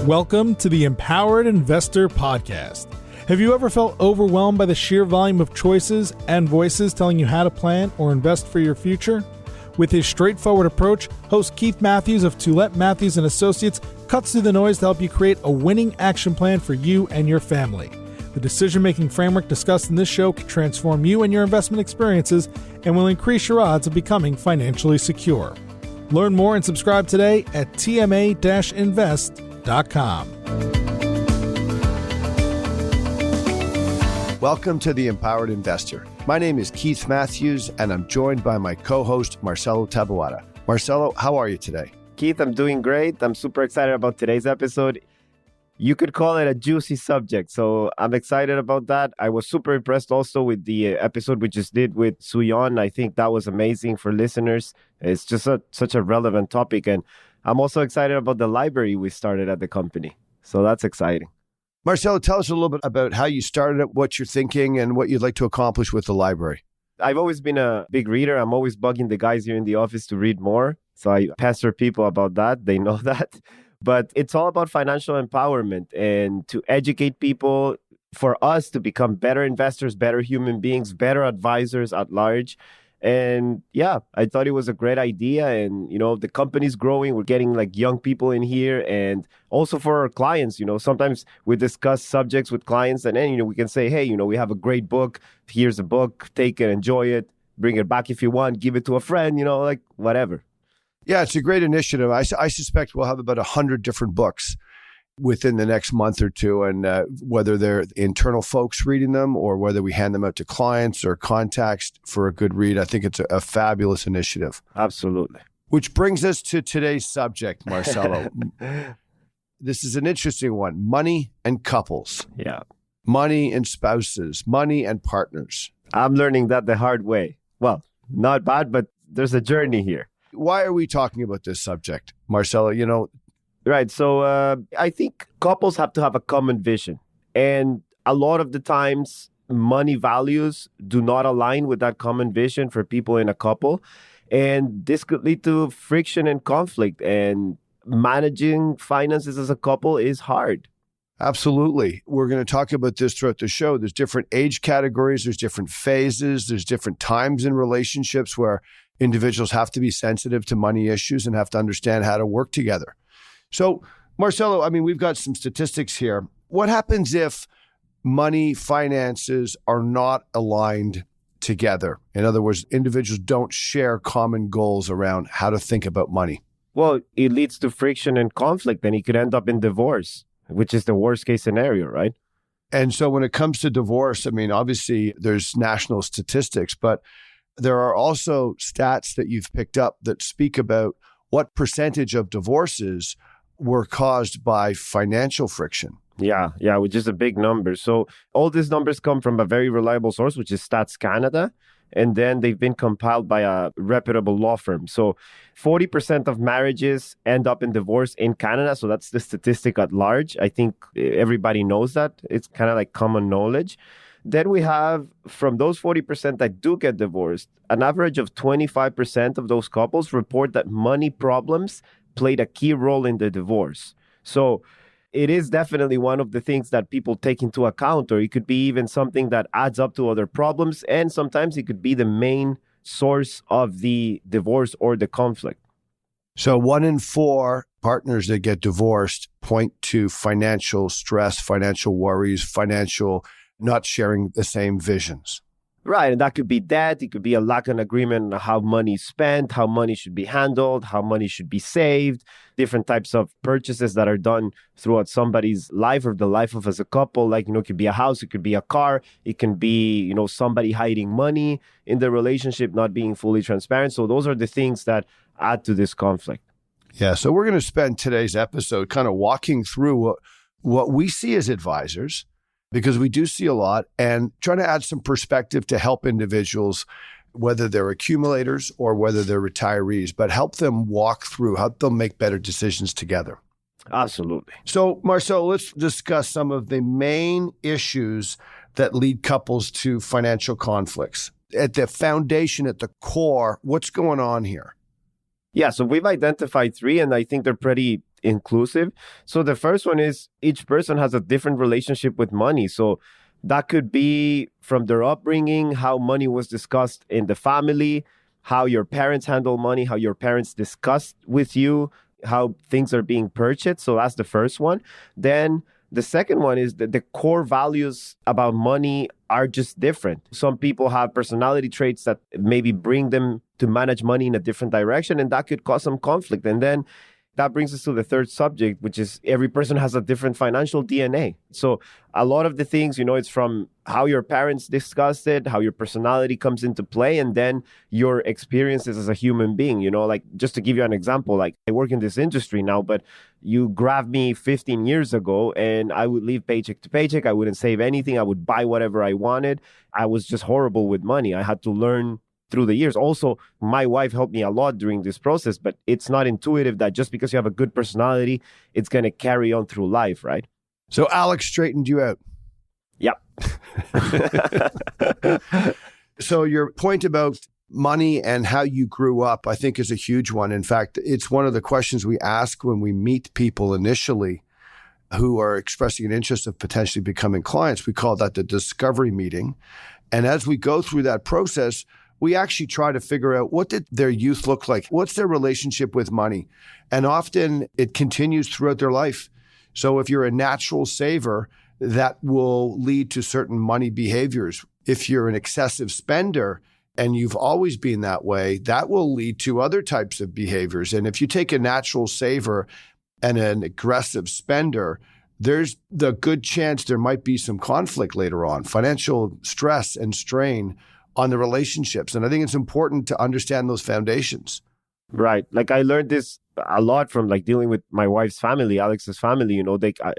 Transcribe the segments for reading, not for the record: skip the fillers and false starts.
Welcome to the Empowered Investor Podcast. Have you ever felt overwhelmed by the sheer volume of choices and voices telling you how to plan or invest for your future? With his straightforward approach, host Keith Matthews of Tulett, Matthews & Associates cuts through the noise to help you create a winning action plan for you and your family. The decision-making framework discussed in this show can transform you and your investment experiences and will increase your odds of becoming financially secure. Learn more and subscribe today at tma-invest.com. Welcome to the Empowered Investor. My name is Keith Matthews, and I'm joined by my co-host, Marcelo Tabuada. Marcelo, how are you today? Keith, I'm doing great. I'm super excited about today's episode. You could call it a juicy subject, so I'm excited about that. I was super impressed also with the episode we just did with Suyon. I think that was amazing for listeners. It's just such a relevant topic, and I'm also excited about the library we started at the company. So that's exciting. Marcelo, tell us a little bit about how you started it, what you're thinking, and what you'd like to accomplish with the library. I've always been a big reader. I'm always bugging the guys here in the office to read more. So I pester people about that. They know that. But it's all about financial empowerment and to educate people for us to become better investors, better human beings, better advisors at large. And yeah, I thought it was a great idea. And, the company's growing. We're getting like young people in here. And also for our clients, sometimes we discuss subjects with clients and then, we can say, hey, we have a great book. Here's a book. Take it, enjoy it, bring it back if you want, give it to a friend, like whatever. Yeah, it's a great initiative. I suspect we'll have about 100 different books within the next month or two, and whether they're internal folks reading them or whether we hand them out to clients or contacts for a good read, I think it's a fabulous initiative. Absolutely. Which brings us to today's subject, Marcelo. This is an interesting one. Money and couples. Yeah. Money and spouses. Money and partners. I'm learning that the hard way. Well, not bad, but there's a journey here. Why are we talking about this subject, Marcelo? Right. So I think couples have to have a common vision. And a lot of the times, money values do not align with that common vision for people in a couple. And this could lead to friction and conflict. And managing finances as a couple is hard. Absolutely. We're going to talk about this throughout the show. There's different age categories. There's different phases. There's different times in relationships where individuals have to be sensitive to money issues and have to understand how to work together. So, Marcelo, we've got some statistics here. What happens if money, finances are not aligned together? In other words, individuals don't share common goals around how to think about money. Well, it leads to friction and conflict, and it could end up in divorce, which is the worst case scenario, right? And so when it comes to divorce, obviously there's national statistics, but there are also stats that you've picked up that speak about what percentage of divorces were caused by financial friction. Yeah, which is a big number. So all these numbers come from a very reliable source, which is Stats Canada. And then they've been compiled by a reputable law firm. So 40% of marriages end up in divorce in Canada. So that's the statistic at large. I think everybody knows that. It's kind of like common knowledge. Then we have, from those 40% that do get divorced, an average of 25% of those couples report that money problems played a key role in the divorce. So it is definitely one of the things that people take into account, or it could be even something that adds up to other problems. And sometimes it could be the main source of the divorce or the conflict. So 1 in 4 partners that get divorced point to financial stress, financial worries, financial not sharing the same visions. Right. And that could be debt. It could be a lack of agreement on how money is spent, how money should be handled, how money should be saved, different types of purchases that are done throughout somebody's life or the life of as a couple. Like, it could be a house, it could be a car, it can be, somebody hiding money in the relationship, not being fully transparent. So those are the things that add to this conflict. Yeah. So we're going to spend today's episode kind of walking through what we see as advisors, because we do see a lot, and trying to add some perspective to help individuals, whether they're accumulators or whether they're retirees, but help them walk through, help them make better decisions together. Absolutely. So, Marcelo, let's discuss some of the main issues that lead couples to financial conflicts. At the foundation, at the core, what's going on here? Yeah, so we've identified 3, and I think they're pretty inclusive. So the first one is each person has a different relationship with money. So that could be from their upbringing, how money was discussed in the family, how your parents handle money, how your parents discussed with you, how things are being purchased. So that's the first one. Then the second one is that the core values about money are just different. Some people have personality traits that maybe bring them to manage money in a different direction, and that could cause some conflict. And then that brings us to the third subject, which is every person has a different financial DNA. So a lot of the things, it's from how your parents discussed it, how your personality comes into play, and then your experiences as a human being. Like just to give you an example, like I work in this industry now, but you grabbed me 15 years ago and I would live paycheck to paycheck. I wouldn't save anything. I would buy whatever I wanted. I was just horrible with money. I had to learn through the years. Also, my wife helped me a lot during this process, but it's not intuitive that just because you have a good personality, it's going to carry on through life, right? So Alex straightened you out. Yep. So your point about money and how you grew up, I think is a huge one. In fact, it's one of the questions we ask when we meet people initially who are expressing an interest of potentially becoming clients. We call that the discovery meeting. And as we go through that process, we actually try to figure out what did their youth look like? What's their relationship with money? And often it continues throughout their life. So if you're a natural saver, that will lead to certain money behaviors. If you're an excessive spender and you've always been that way, that will lead to other types of behaviors. And if you take a natural saver and an aggressive spender, there's the good chance there might be some conflict later on, financial stress and strain on the relationships. And I think it's important to understand those foundations. Right. Like I learned this a lot from like dealing with my wife's family, Alex's family.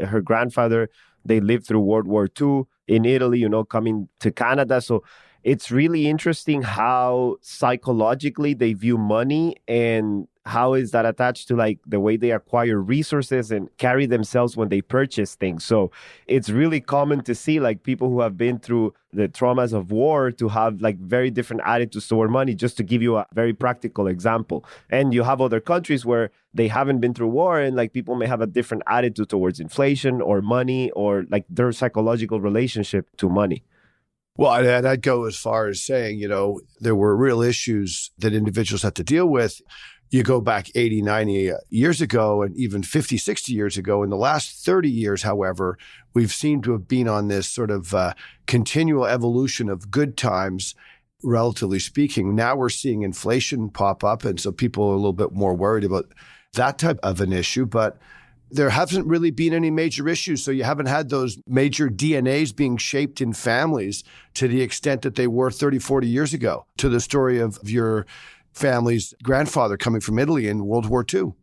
Her grandfather, they lived through World War II in Italy, coming to Canada. So it's really interesting how psychologically they view money and how is that attached to like the way they acquire resources and carry themselves when they purchase things. So it's really common to see like people who have been through the traumas of war to have like very different attitudes toward money, just to give you a very practical example. And you have other countries where they haven't been through war and like people may have a different attitude towards inflation or money or like their psychological relationship to money. Well, I'd go as far as saying, there were real issues that individuals had to deal with. You go back 80, 90 years ago and even 50, 60 years ago. In the last 30 years, however, we've seemed to have been on this sort of continual evolution of good times, relatively speaking. Now we're seeing inflation pop up. And so people are a little bit more worried about that type of an issue. But there hasn't really been any major issues. So you haven't had those major DNAs being shaped in families to the extent that they were 30, 40 years ago, to the story of your family's grandfather coming from Italy in World War II.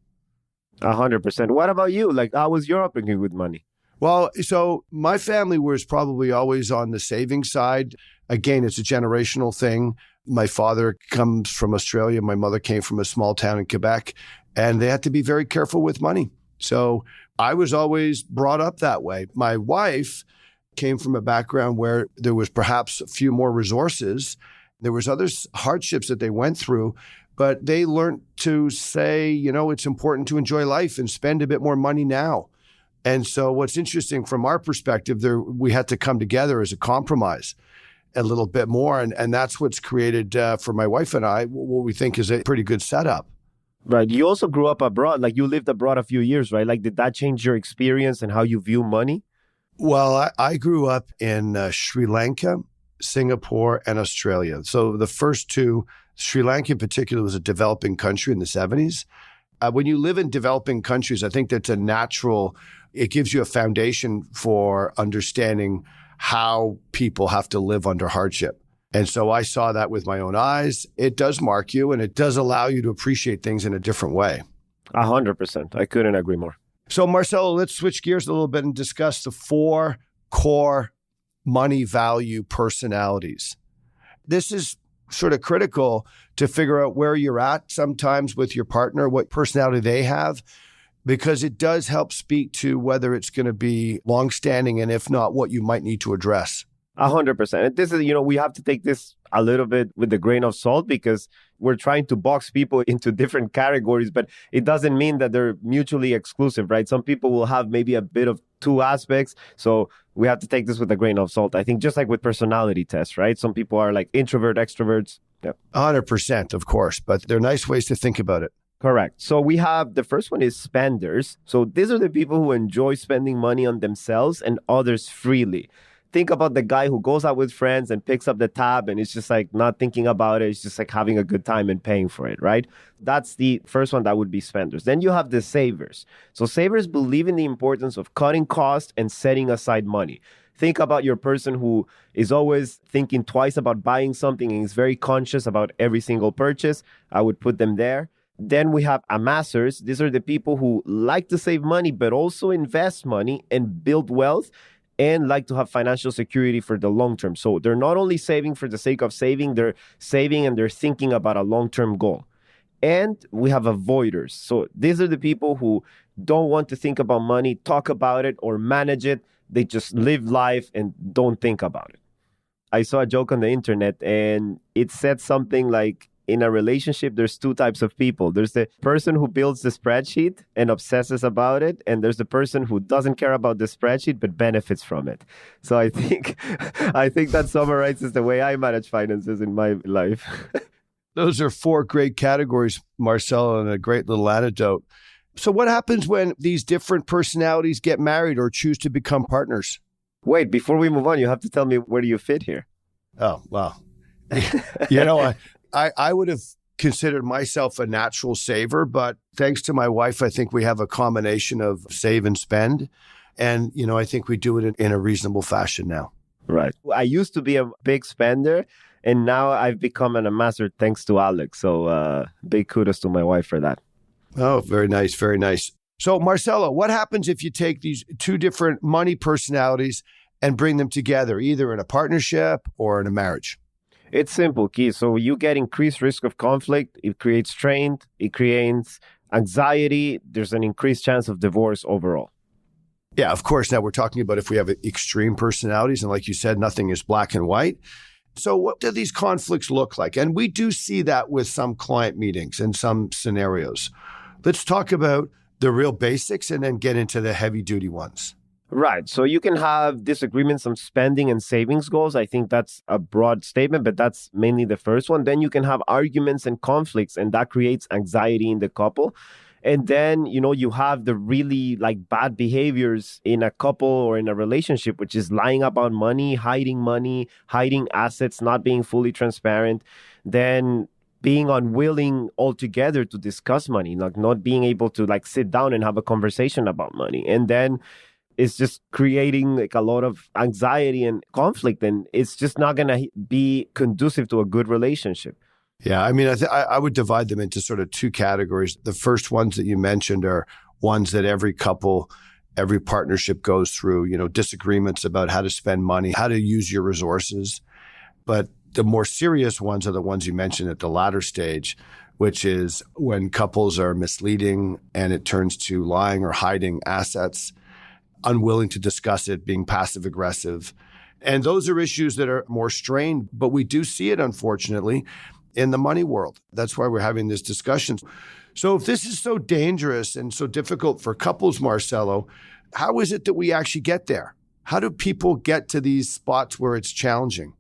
100%. What about you? Like, how was your upbringing with money? Well, so my family was probably always on the saving side. Again, it's a generational thing. My father comes from Australia. My mother came from a small town in Quebec, and they had to be very careful with money. So I was always brought up that way. My wife came from a background where there was perhaps a few more resources. There was other hardships that they went through, but they learned to say, it's important to enjoy life and spend a bit more money now. And so what's interesting from our perspective, we had to come together as a compromise a little bit more. And that's what's created for my wife and I, what we think is a pretty good setup. Right. You also grew up abroad, like you lived abroad a few years, right? Like, did that change your experience and how you view money? Well, I grew up in Sri Lanka, Singapore, and Australia. So the first two, Sri Lanka in particular, was a developing country in the 70s. When you live in developing countries, I think that's it gives you a foundation for understanding how people have to live under hardship. And so I saw that with my own eyes. It does mark you, and it does allow you to appreciate things in a different way. 100%. I couldn't agree more. So Marcelo, let's switch gears a little bit and discuss the 4 core money value personalities. This is sort of critical to figure out where you're at sometimes with your partner, what personality they have, because it does help speak to whether it's going to be longstanding and if not, what you might need to address. 100%. And this is, we have to take this a little bit with a grain of salt because we're trying to box people into different categories, but it doesn't mean that they're mutually exclusive, right? Some people will have maybe a bit of two aspects. So we have to take this with a grain of salt. I think just like with personality tests, right? Some people are like introvert, extroverts. Yeah. 100%, of course, but they're nice ways to think about it. Correct. So we have the first one is spenders. So these are the people who enjoy spending money on themselves and others freely. Think about the guy who goes out with friends and picks up the tab and it's just like not thinking about it. It's just like having a good time and paying for it, right? That's the first one that would be spenders. Then you have the savers. So savers believe in the importance of cutting costs and setting aside money. Think about your person who is always thinking twice about buying something and is very conscious about every single purchase. I would put them there. Then we have amassers. These are the people who like to save money, but also invest money and build wealth and like to have financial security for the long term. So they're not only saving for the sake of saving, they're saving and they're thinking about a long-term goal. And we have avoiders. So these are the people who don't want to think about money, talk about it, or manage it. They just live life and don't think about it. I saw a joke on the internet and it said something like, in a relationship, there's two types of people. There's the person who builds the spreadsheet and obsesses about it. And there's the person who doesn't care about the spreadsheet, but benefits from it. So I think that summarizes the way I manage finances in my life. Those are 4 great categories, Marcelo, and a great little anecdote. So what happens when these different personalities get married or choose to become partners? Wait, before we move on, you have to tell me where do you fit here? Oh, well, I would have considered myself a natural saver, but thanks to my wife, I think we have a combination of save and spend. And, I think we do it in a reasonable fashion now. Right. I used to be a big spender, and now I've become an amasser thanks to Alex. So big kudos to my wife for that. Oh, very nice. Very nice. So, Marcelo, what happens if you take these 2 different money personalities and bring them together, either in a partnership or in a marriage? It's simple, Keith. So you get increased risk of conflict. It creates strain. It creates anxiety. There's an increased chance of divorce overall. Yeah, of course. Now we're talking about if we have extreme personalities. And like you said, nothing is black and white. So what do these conflicts look like? And we do see that with some client meetings and some scenarios. Let's talk about the real basics and then get into the heavy duty ones. Right. So you can have disagreements on spending and savings goals. I think that's a broad statement, but that's mainly the first one. Then you can have arguments and conflicts, and that creates anxiety in the couple. And then, you have the really bad behaviors in a couple or in a relationship, which is lying about money, hiding assets, not being fully transparent. Then being unwilling altogether to discuss money, not being able to sit down and have a conversation about money. And then it's just creating a lot of anxiety and conflict, and it's just not going to be conducive to a good relationship. Yeah, I mean, I would divide them into sort of 2 categories. The first ones that you mentioned are ones that every couple, every partnership goes through, disagreements about how to spend money, how to use your resources. But the more serious ones are the ones you mentioned at the latter stage, which is when couples are misleading and it turns to lying or hiding assets, unwilling to discuss it, being passive aggressive. And those are issues that are more strained, but we do see it, unfortunately, in the money world. That's why we're having this discussion. So if this is so dangerous and so difficult for couples, Marcelo, how is it that we actually get there? How do people get to these spots where it's challenging?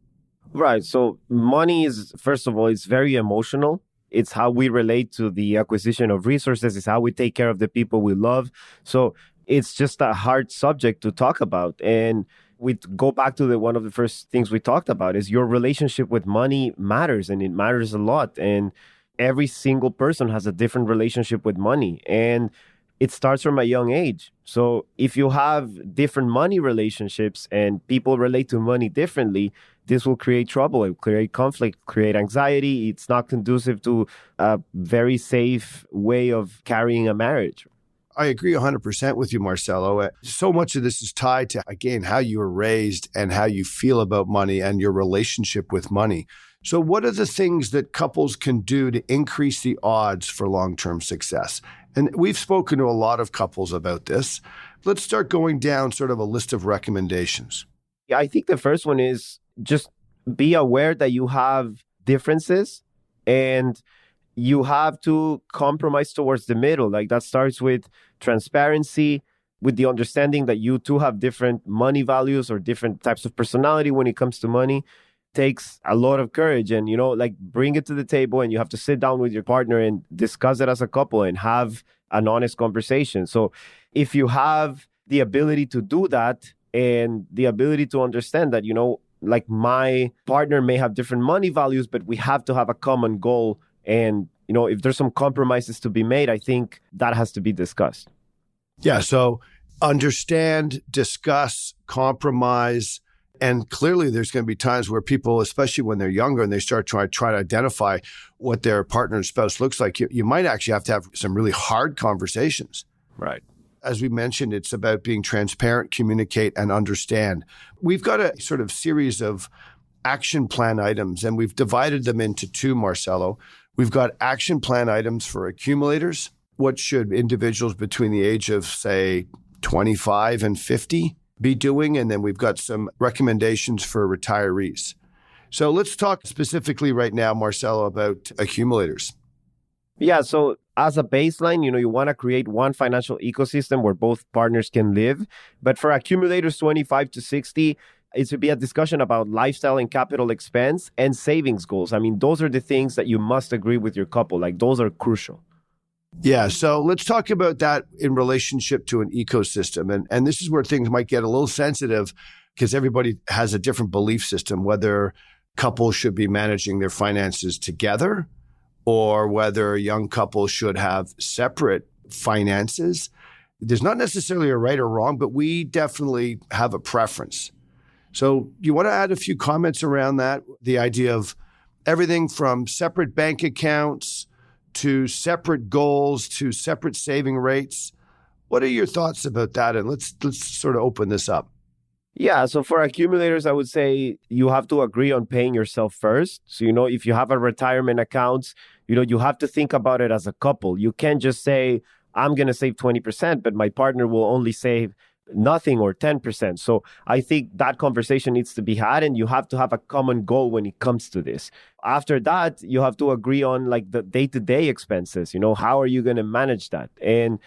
Right. So money is, first of all, it's very emotional. It's how we relate to the acquisition of resources. It's how we take care of the people we love. So it's just a hard subject to talk about. And we go back to one of the first things we talked about is your relationship with money matters, and it matters a lot. And every single person has a different relationship with money, and it starts from a young age. So if you have different money relationships and people relate to money differently, this will create trouble, it will create conflict, create anxiety. It's not conducive to a very safe way of carrying a marriage. I agree 100% with you, Marcelo. So much of this is tied to, again, how you were raised and how you feel about money and your relationship with money. So what are the things that couples can do to increase the odds for long-term success? And we've spoken to a lot of couples about this. Let's start going down sort of a list of recommendations. Yeah, I think the first one is just be aware that you have differences and you have to compromise towards the middle. Like that starts with transparency, with the understanding that you two have different money values or different types of personality when it comes to money. Takes a lot of courage and, like bring it to the table, and you have to sit down with your partner and discuss it as a couple and have an honest conversation. So if you have the ability to do that and the ability to understand that, like my partner may have different money values, but we have to have a common goal. And, if there's some compromises to be made, I think that has to be discussed. Yeah. So understand, discuss, compromise. And clearly there's going to be times where people, especially when they're younger and they start try to identify what their partner and spouse looks like, you might actually have to have some really hard conversations. Right. As we mentioned, it's about being transparent, communicate, and understand. We've got a sort of series of action plan items, and we've divided them into two, Marcelo. We've got action plan items for accumulators. What should individuals between the age of, say, 25 and 50 be doing? And then we've got some recommendations for retirees. So let's talk specifically right now, Marcelo, about accumulators. Yeah. So as a baseline, you want to create one financial ecosystem where both partners can live. But for accumulators 25 to 60, it should be a discussion about lifestyle and capital expense and savings goals. I mean, those are the things that you must agree with your couple. Like those are crucial. Yeah. So let's talk about that in relationship to an ecosystem. And this is where things might get a little sensitive because everybody has a different belief system, whether couples should be managing their finances together or whether young couples should have separate finances. There's not necessarily a right or wrong, but we definitely have a preference. So you want to add a few comments around that? The idea of everything from separate bank accounts to separate goals, to separate saving rates. What are your thoughts about that? And let's sort of open this up. Yeah, so for accumulators, I would say you have to agree on paying yourself first. So, if you have a retirement account, you have to think about it as a couple. You can't just say, I'm going to save 20%, but my partner will only save nothing or 10%. So I think that conversation needs to be had, and you have to have a common goal when it comes to this. After that, you have to agree on like the day-to-day expenses. How are you going to manage that? And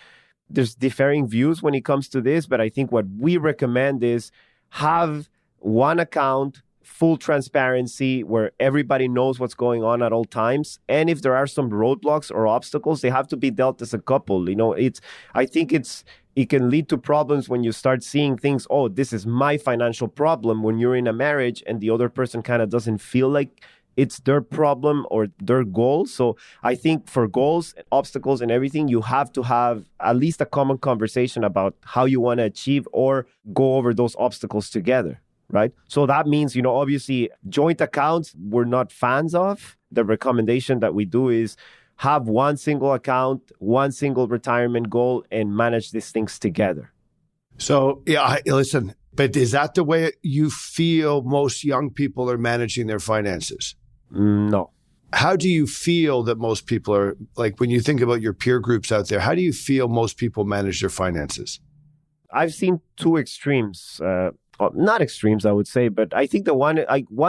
there's differing views when it comes to this, but I think what we recommend is have one account, full transparency where everybody knows what's going on at all times. And if there are some roadblocks or obstacles, they have to be dealt as a couple. I think it can lead to problems when you start seeing things, oh, this is my financial problem when you're in a marriage and the other person kind of doesn't feel like it's their problem or their goal. So I think for goals, obstacles, and everything, you have to have at least a common conversation about how you want to achieve or go over those obstacles together, right? So that means, obviously joint accounts we're not fans of. The recommendation that we do is have one single account, one single retirement goal, and manage these things together. So, yeah, listen, but is that the way you feel most young people are managing their finances? No. How do you feel that most people are, like when you think about your peer groups out there, how do you feel most people manage their finances? I've seen two extremes. Not extremes, I would say, but I think one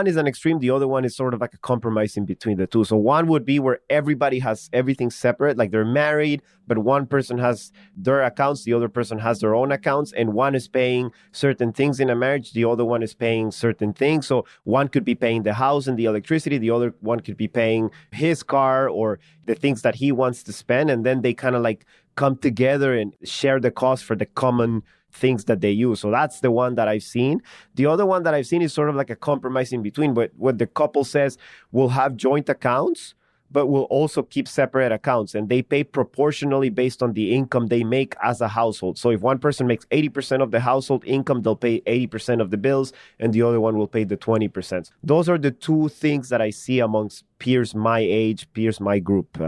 is an extreme. The other one is sort of like a compromise in between the two. So one would be where everybody has everything separate, like they're married, but one person has their accounts, the other person has their own accounts, and one is paying certain things in a marriage, the other one is paying certain things. So one could be paying the house and the electricity, the other one could be paying his car or the things that he wants to spend, and then they kind of like come together and share the cost for the common things that they use. So that's the one that I've seen. The other one that I've seen is sort of like a compromise in between, but what the couple says, we'll have joint accounts, but we'll also keep separate accounts, and they pay proportionally based on the income they make as a household. So if one person makes 80% of the household income, they'll pay 80% of the bills, and the other one will pay the 20%. Those are the two things that I see amongst peers my age, peers my group.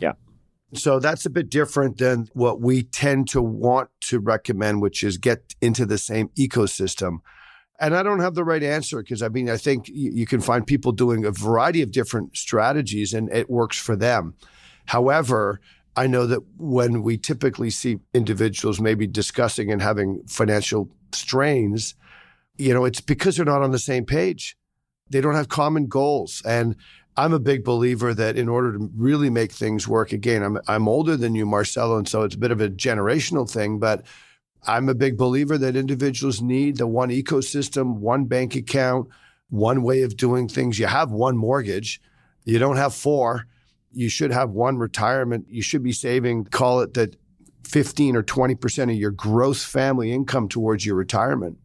Yeah. So that's a bit different than what we tend to want to recommend, which is get into the same ecosystem. And I don't have the right answer because, I think you can find people doing a variety of different strategies and it works for them. However, I know that when we typically see individuals maybe discussing and having financial strains, it's because they're not on the same page. They don't have common goals. And I'm a big believer that in order to really make things work, again, I'm older than you, Marcelo, and so it's a bit of a generational thing, but I'm a big believer that individuals need the one ecosystem, one bank account, one way of doing things. You have one mortgage. You don't have four. You should have one retirement. You should be saving, call it that 15 or 20% of your gross family income towards your retirement.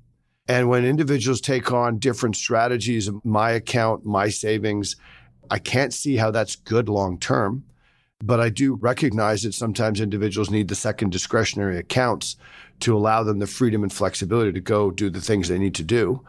And when individuals take on different strategies, my account, my savings, I can't see how that's good long term. But I do recognize that sometimes individuals need the second discretionary accounts to allow them the freedom and flexibility to go do the things they need to do.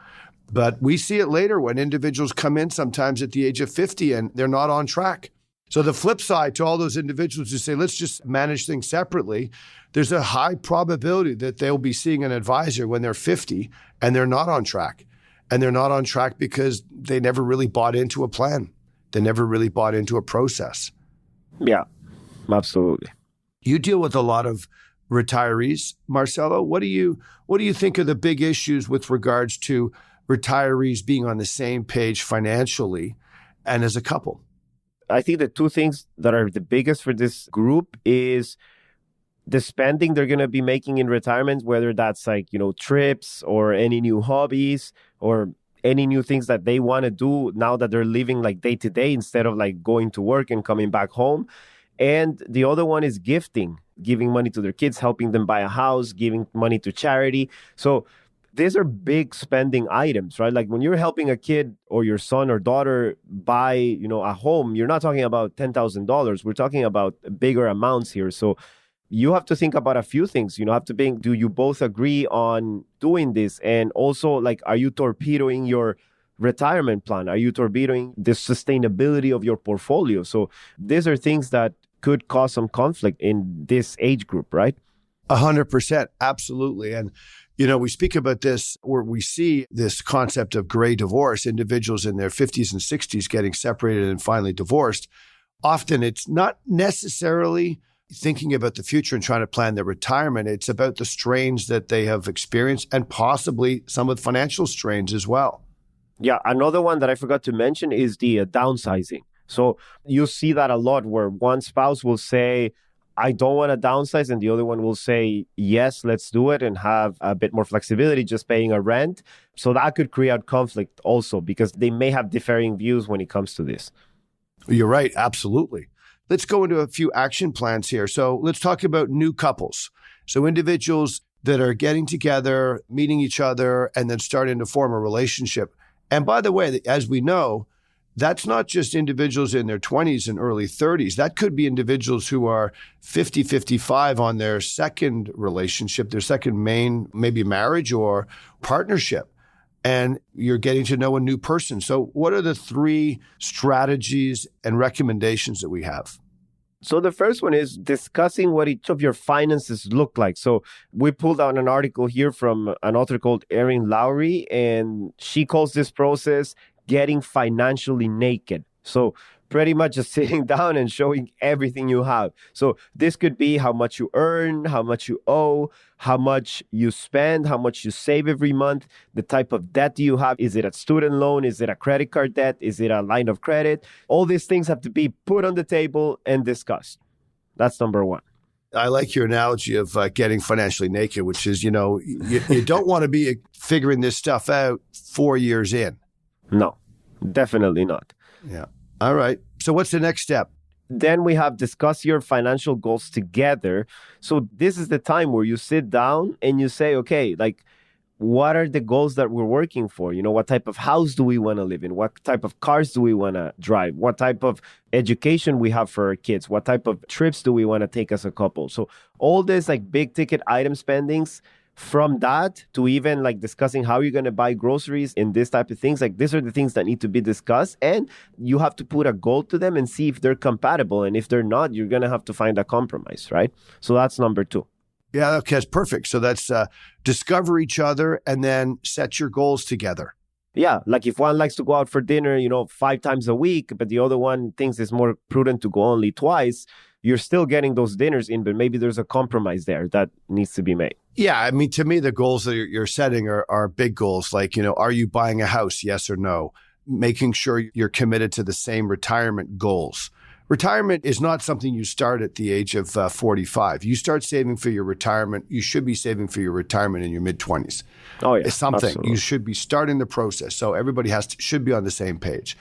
But we see it later when individuals come in sometimes at the age of 50 and they're not on track. So the flip side to all those individuals who say, let's just manage things separately, there's a high probability that they'll be seeing an advisor when they're 50 and they're not on track. And they're not on track because they never really bought into a plan. They never really bought into a process. Yeah, absolutely. You deal with a lot of retirees, Marcelo. What do you think are the big issues with regards to retirees being on the same page financially and as a couple? I think the two things that are the biggest for this group is the spending they're going to be making in retirement, whether that's like, trips or any new hobbies or any new things that they want to do now that they're living like day to day instead of like going to work and coming back home. And the other one is giving money to their kids, helping them buy a house, giving money to charity. So these are big spending items, right? Like when you're helping a kid or your son or daughter buy, a home, you're not talking about $10,000. We're talking about bigger amounts here. So you have to think about a few things. You have to think, do you both agree on doing this? And also, like, are you torpedoing your retirement plan? Are you torpedoing the sustainability of your portfolio? So these are things that could cause some conflict in this age group, right? 100%. Absolutely. And we speak about this where we see this concept of gray divorce, individuals in their 50s and 60s getting separated and finally divorced. Often it's not necessarily thinking about the future and trying to plan their retirement. It's about the strains that they have experienced and possibly some of the financial strains as well. Yeah, another one that I forgot to mention is the downsizing. So you see that a lot where one spouse will say, I don't want to downsize, and the other one will say, yes, let's do it and have a bit more flexibility, just paying a rent. So that could create conflict also because they may have differing views when it comes to this. You're right. Absolutely. Let's go into a few action plans here. So let's talk about new couples. So individuals that are getting together, meeting each other, and then starting to form a relationship. And by the way, as we know, that's not just individuals in their 20s and early 30s. That could be individuals who are 50, 55 on their second relationship, their second main, maybe marriage or partnership. And you're getting to know a new person. So what are the three strategies and recommendations that we have? So the first one is discussing what each of your finances look like. So we pulled out an article here from an author called Erin Lowry, and she calls this process getting financially naked. So pretty much just sitting down and showing everything you have. So this could be how much you earn, how much you owe, how much you spend, how much you save every month, the type of debt you have. Is it a student loan? Is it a credit card debt? Is it a line of credit? All these things have to be put on the table and discussed. That's number one. I like your analogy of getting financially naked, which is, you don't want to be figuring this stuff out 4 years in. No, definitely not. Yeah. All right. So what's the next step? Then we have discuss your financial goals together. So this is the time where you sit down and you say, okay, like, what are the goals that we're working for? What type of house do we want to live in? What type of cars do we want to drive? What type of education we have for our kids? What type of trips do we want to take as a couple? So all this like big ticket item spendings, from that to even like discussing how you're going to buy groceries and this type of things, like these are the things that need to be discussed, and you have to put a goal to them and see if they're compatible. And if they're not, you're going to have to find a compromise, right? So that's number two. Yeah, okay, that's perfect. So that's discover each other and then set your goals together. Yeah, like if one likes to go out for dinner, 5 times a week, but the other one thinks it's more prudent to go only twice, you're still getting those dinners in, but maybe there's a compromise there that needs to be made. Yeah, I mean, to me, the goals that you're setting are big goals. Like, are you buying a house? Yes or no? Making sure you're committed to the same retirement goals. Retirement is not something you start at the age of 45. You start saving for your retirement. You should be saving for your retirement in your mid-20s. Oh, yeah. It's something. Absolutely. You should be starting the process. So everybody should be on the same page.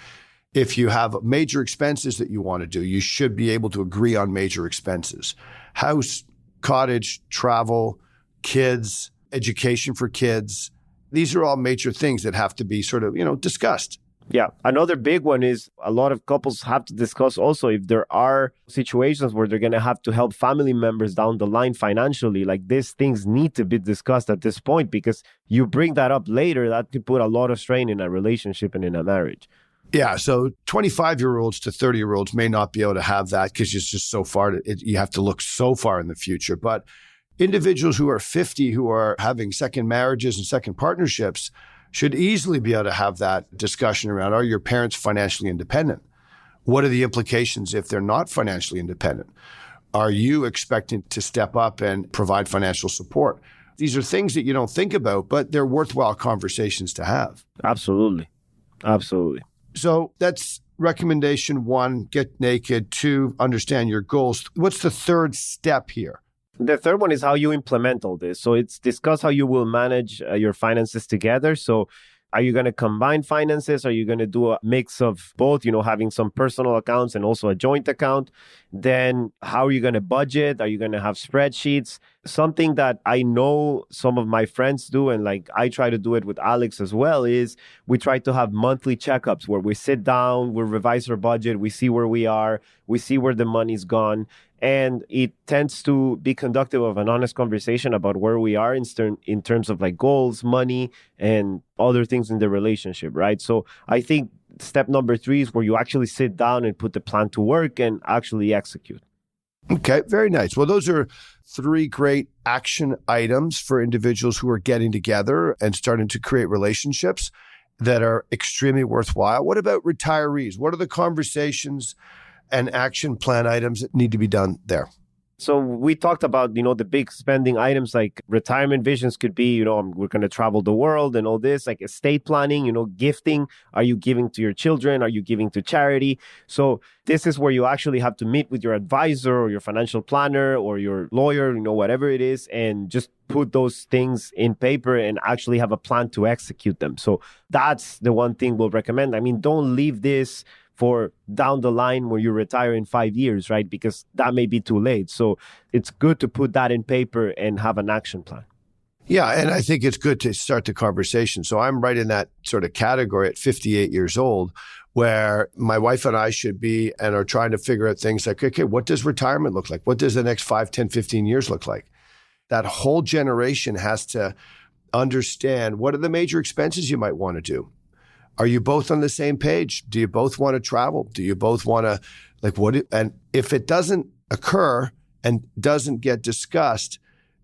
If you have major expenses that you want to do, you should be able to agree on major expenses. House, cottage, travel, kids, education for kids. These are all major things that have to be sort of, discussed. Yeah. Another big one is a lot of couples have to discuss also if there are situations where they're going to have to help family members down the line financially. Like these things need to be discussed at this point, because you bring that up later, that could put a lot of strain in a relationship and in a marriage. Yeah. So 25-year-olds to 30-year-olds may not be able to have that because it's just so far, you have to look so far in the future. But individuals who are 50, who are having second marriages and second partnerships, should easily be able to have that discussion around, are your parents financially independent? What are the implications if they're not financially independent? Are you expecting to step up and provide financial support? These are things that you don't think about, but they're worthwhile conversations to have. Absolutely. Absolutely. So that's recommendation 1, get naked. 2, understand your goals. What's the third step here? The third one is how you implement all this. So it's discuss how you will manage your finances together. So are you going to combine finances? Are you going to do a mix of both, having some personal accounts and also a joint account? Then how are you going to budget? Are you going to have spreadsheets? Something that I know some of my friends do, and like I try to do it with Alex as well, is we try to have monthly checkups where we sit down, we revise our budget, we see where we are, we see where the money's gone. And it tends to be conductive of an honest conversation about where we are in terms of like goals, money, and other things in the relationship, right? So I think step number 3 is where you actually sit down and put the plan to work and actually execute. Okay, very nice. Well, those are 3 great action items for individuals who are getting together and starting to create relationships that are extremely worthwhile. What about retirees? What are the conversations and action plan items that need to be done there? So we talked about, the big spending items like retirement visions could be, we're going to travel the world and all this, like estate planning, gifting. Are you giving to your children? Are you giving to charity? So this is where you actually have to meet with your advisor or your financial planner or your lawyer, whatever it is, and just put those things in paper and actually have a plan to execute them. So that's the one thing we'll recommend. I mean, don't leave this for down the line where you retire in 5 years, right? Because that may be too late. So it's good to put that in paper and have an action plan. Yeah, and I think it's good to start the conversation. So I'm right in that sort of category at 58 years old, where my wife and I should be and are trying to figure out things like, okay, what does retirement look like? What does the next 5, 10, 15 years look like? That whole generation has to understand what are the major expenses you might want to do. Are you both on the same page? Do you both want to travel? Do you both want to, and if it doesn't occur and doesn't get discussed,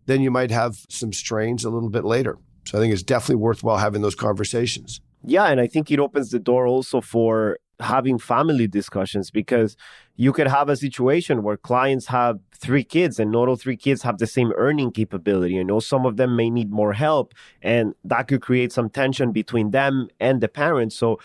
then you might have some strains a little bit later. So I think it's definitely worthwhile having those conversations. Yeah, and I think it opens the door also for having family discussions, because you could have a situation where clients have 3 kids and not all 3 kids have the same earning capability. Some of them may need more help, and that could create some tension between them and the parents. So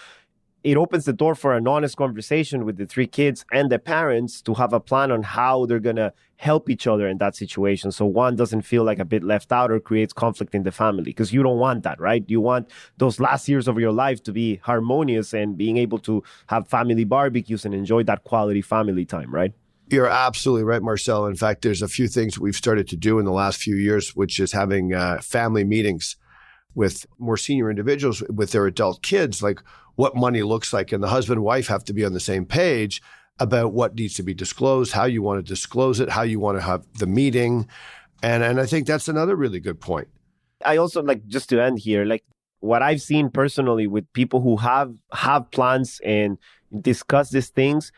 it opens the door for an honest conversation with the 3 kids and the parents to have a plan on how they're going to help each other in that situation. So one doesn't feel like a bit left out or creates conflict in the family, because you don't want that, right? You want those last years of your life to be harmonious and being able to have family barbecues and enjoy that quality family time, right? You're absolutely right, Marcelo. In fact, there's a few things that we've started to do in the last few years, which is having family meetings with more senior individuals with their adult kids, like what money looks like. And the husband and wife have to be on the same page about what needs to be disclosed, how you want to disclose it, how you want to have the meeting. And I think that's another really good point. I also just to end here, what I've seen personally with people who have plans and discuss these things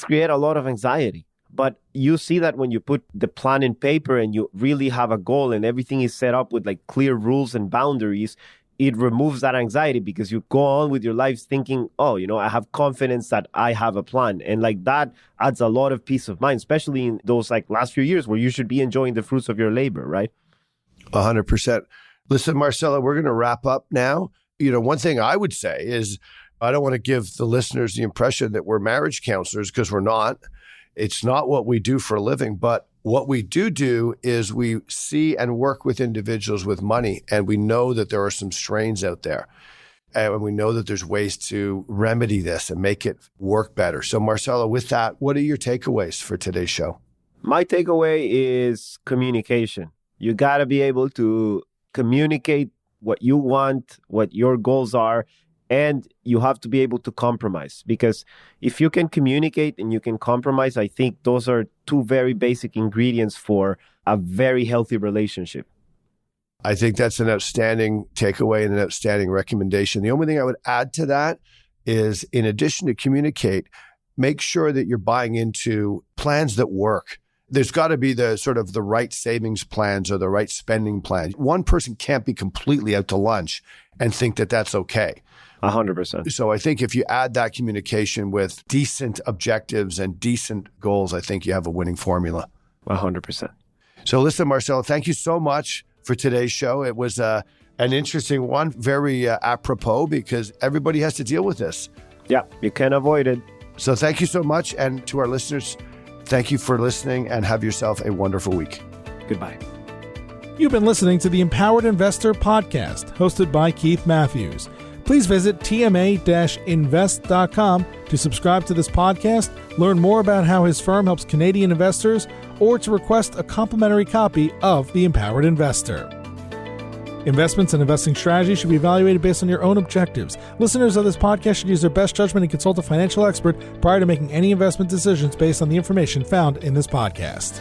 create a lot of anxiety. But you see that when you put the plan in paper and you really have a goal and everything is set up with clear rules and boundaries, it removes that anxiety because you go on with your life thinking, oh, I have confidence that I have a plan. And like that adds a lot of peace of mind, especially in those like last few years where you should be enjoying the fruits of your labor, right? 100%. Listen, Marcelo, we're going to wrap up now. One thing I would say is I don't want to give the listeners the impression that we're marriage counselors because we're not. It's not what we do for a living, but what we do is we see and work with individuals with money, and we know that there are some strains out there. And we know that there's ways to remedy this and make it work better. So Marcelo, with that, what are your takeaways for today's show? My takeaway is communication. You got to be able to communicate what you want, what your goals are, and you have to be able to compromise. Because if you can communicate and you can compromise, I think those are two very basic ingredients for a very healthy relationship. I think that's an outstanding takeaway and an outstanding recommendation. The only thing I would add to that is, in addition to communicate, make sure that you're buying into plans that work. There's got to be the sort of the right savings plans or the right spending plan. One person can't be completely out to lunch and think that that's okay. 100%. So I think if you add that communication with decent objectives and decent goals, I think you have a winning formula. 100%. So listen, Marcelo, thank you so much for today's show. It was an interesting one, very apropos because everybody has to deal with this. Yeah, you can't avoid it. So thank you so much. And to our listeners, thank you for listening and have yourself a wonderful week. Goodbye. You've been listening to the Empowered Investor Podcast, hosted by Keith Matthews. Please visit tma-invest.com to subscribe to this podcast, learn more about how his firm helps Canadian investors, or to request a complimentary copy of The Empowered Investor. Investments and investing strategies should be evaluated based on your own objectives. Listeners of this podcast should use their best judgment and consult a financial expert prior to making any investment decisions based on the information found in this podcast.